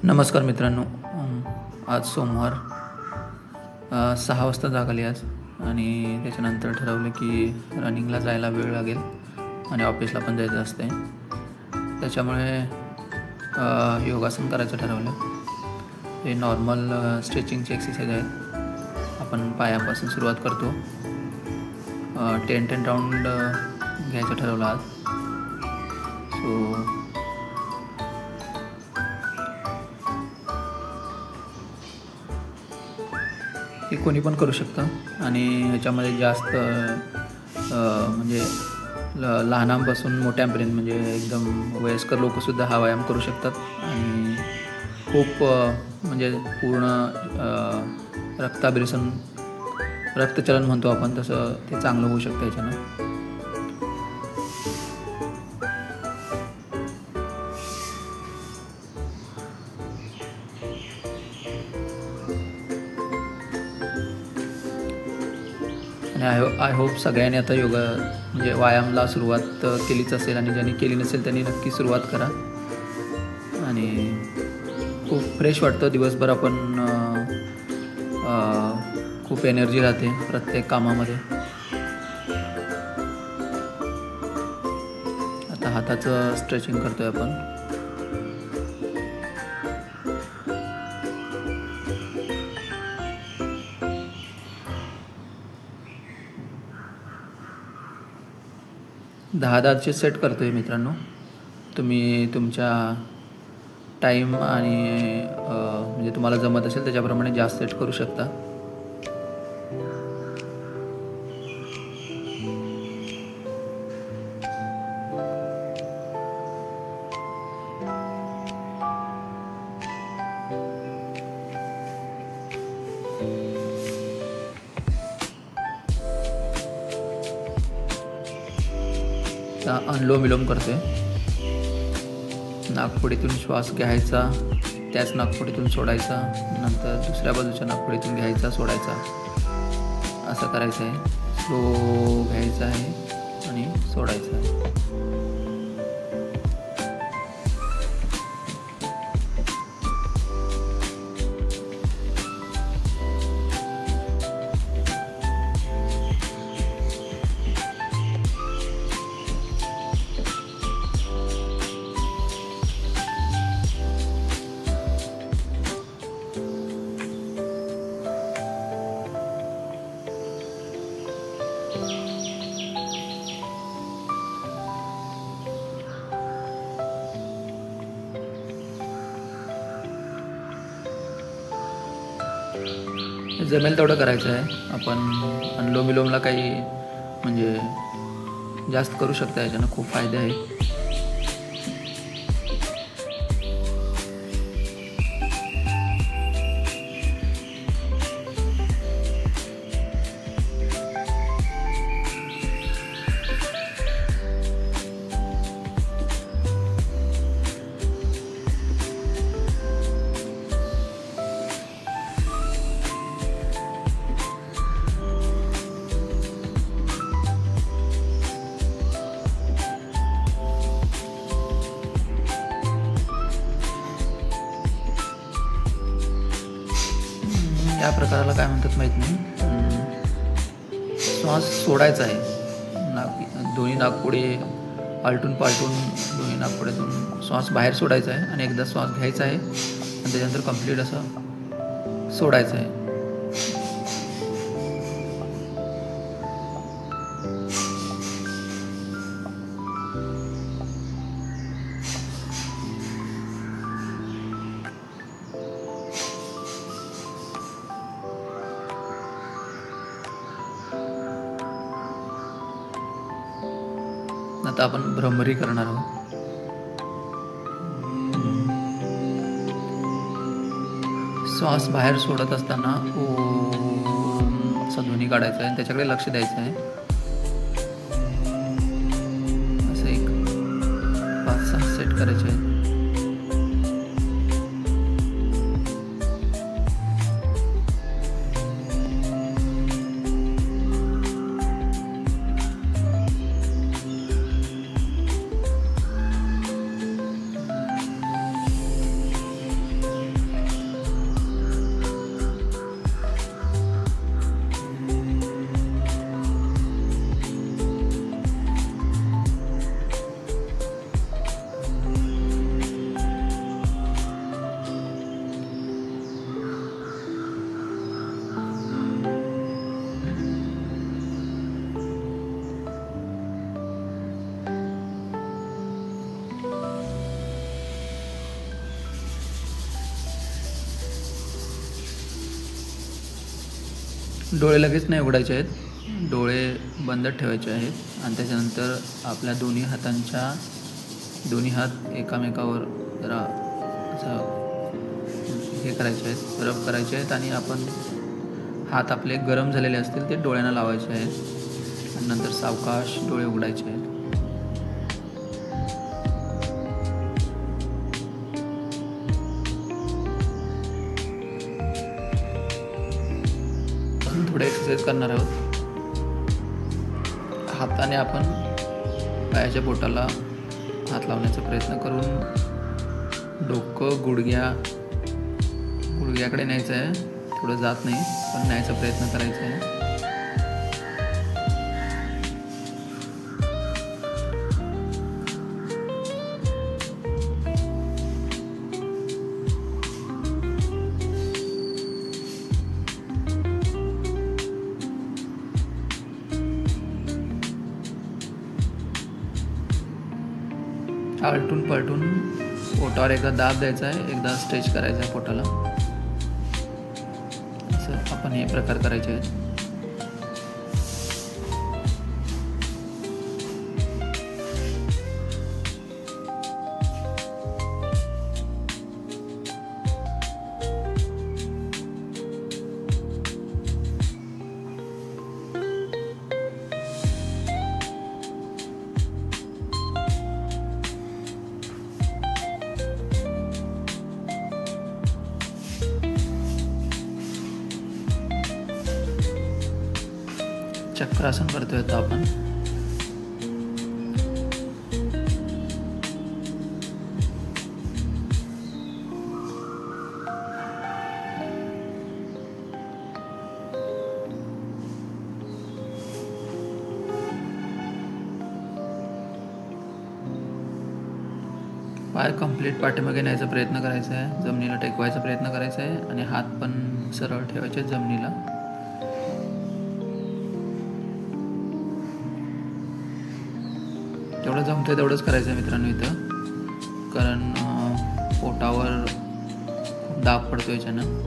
नमस्कार मित्रांनो. आज सोमवार 6 वाजता जाग आली आज आणि त्याच्यानंतर ठरवलं की रनिंगला जायला वेळ लागेल आणि ऑफिसला पण जायचं असते. त्याच्यामुळे योगासन करायचं ठरवलं. हे नॉर्मल स्ट्रेचिंगची एक्सरसाइज आहे. आपण पायापासून सुरुवात करतो. 10 राऊंड घ्यायचं ठरवलं आज. सो हे कोणी पण करू शकतं आणि ह्याच्यामध्ये जास्त म्हणजे लहानांपासून मोठ्यांपर्यंत म्हणजे एकदम वयस्कर लोकंसुद्धा हा व्यायाम करू शकतात आणि खूप म्हणजे पूर्ण रक्तचलन म्हणतो आपण तसं ते चांगलं होऊ शकतं ह्याच्यानं. आणि आय होप सगळ्यांनी आता योगा म्हणजे व्यायामाला सुरुवात केलीच असेल आणि ज्यांनी केली नसेल त्यांनी नक्की सुरुवात करा. आणि खूप फ्रेश वाटतं. दिवसभर आपण खूप एनर्जी राहते प्रत्येक कामामध्ये. आता हाताचं स्ट्रेचिंग करतोय आपण. दहाचे सेट करतोय मित्रांनो. तुम्ही तुमच्या टाईम आणि म्हणजे तुम्हाला जमत असेल त्याच्याप्रमाणे जास्त सेट करू शकता. अनुलोम विलोम करतोय. नाकपुडीतून श्वास घ्यायचा, त्याच नाकपुडीतून सोडायचा, नंतर दुसऱ्या बाजूच्या नाकपुडीतून घ्यायचा सोडायचा, असं करायचं आहे. स्लो घ्यायचं आहे आणि सोडायचं आहे. जमेल तेवढं करायचं आहे. आपण अनुलोम विलोमला काही म्हणजे जास्त करू शकता. याच्यानं खूप फायदे आहेत. या प्रकाराला काय म्हणतात माहीत नाही. श्वास सोडायचा आहे. दोन्ही नाकपुडे आलटून पालटून दोन्ही नाकपुड्यातून श्वास बाहेर सोडायचा आहे आणि एकदा श्वास घ्यायचा आहे आणि त्याच्यानंतर कंप्लीट असं सोडायचं आहे. आता आपण भ्रमरी करणार आहोत. श्वास बाहेर सोडत असताना ओम असा ध्वनी काढायचा आहे. त्याच्याकडे लक्ष द्यायचं आहे. असं एक 5-6 सेट करायचे आहेत. डोळे लगेच नाही उघडायचे आहेत, डोळे बंद ठेवायचे आहेत आणि त्याच्यानंतर आपल्या दोन्ही हात एकामेकावर जरा असं हे करायचे आहेत, रब करायचे आहेत आणि आपण हात आपले गरम झालेले असतील ते डोळ्यांना लावायचे आहेत आणि नंतर सावकाश डोळे उघडायचे आहेत. थोडे एक्सरसाइज करणार आहोत. हाताने आपण पायाच्या बोटाला हात लावण्याचा प्रयत्न करून डोकं गुडघ्याकडे न्यायचं आहे. थोडं जात नाही पण न्यायचा प्रयत्न करायचा आहे. आलटून पलटून पोटावर एकदा दाब द्यायचा आहे, एकदा स्ट्रेच करायचं आहे पोटाला. असं आपण हे प्रकार करायचे आहेत. चक्रासन करतोय आता आपण. पाय कंप्लीट पाठीमागे न्यायचा प्रयत्न करायचा आहे, जमिनीला टेकवायचा प्रयत्न करायचा आहे आणि हात पण सरळ ठेवायचे जमिनीला. जेवढं जमतं तेवढंच करायचं आहे मित्रांनो इथं, कारण पोटावर खूप दाब पडतो याच्यानं.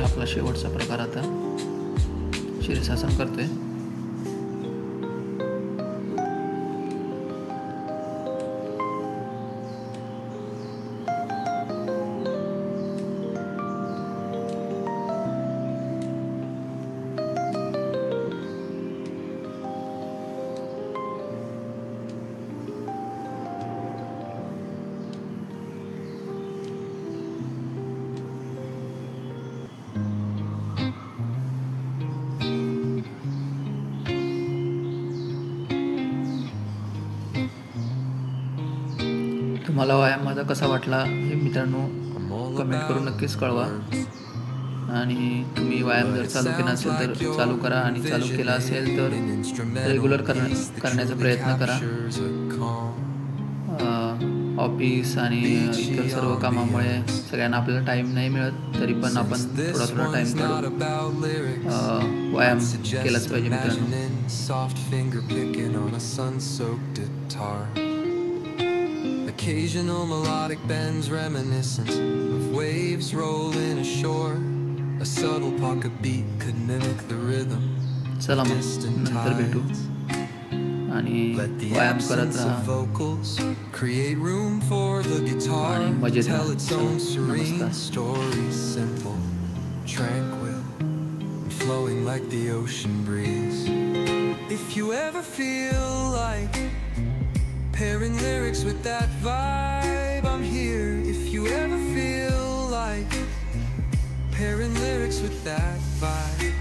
आपला शेवटचा प्रकार आता शीर्षासन करतोय. तुम्हाला व्यायाम माझा कसा वाटला हे मित्रांनो कमेंट करून नक्कीच कळवा. आणि तुम्ही व्यायाम जर चालू केला असेल तर चालू करा, आणि चालू केला असेल तर रेग्युलर करण्याचा प्रयत्न करा. ऑफिस आणि इतर सर्व कामामुळे सगळ्यांना आपल्याला टाईम नाही मिळत, तरी पण आपण थोडा थोडा टाईम काढून व्यायाम केलाच पाहिजे मित्रांनो. Occasional melodic bends reminiscent of waves rolling ashore. A subtle pocket beat could mimic the rhythm. चला मग नंतर भेटू आणि व्यायाम करत राहा. Create room for the guitar. Tell its own serene story, simple, tranquil, and flowing like the ocean breeze. If you ever feel like pairing lyrics with that vibe, I'm here. If you ever feel like pairing lyrics with that vibe.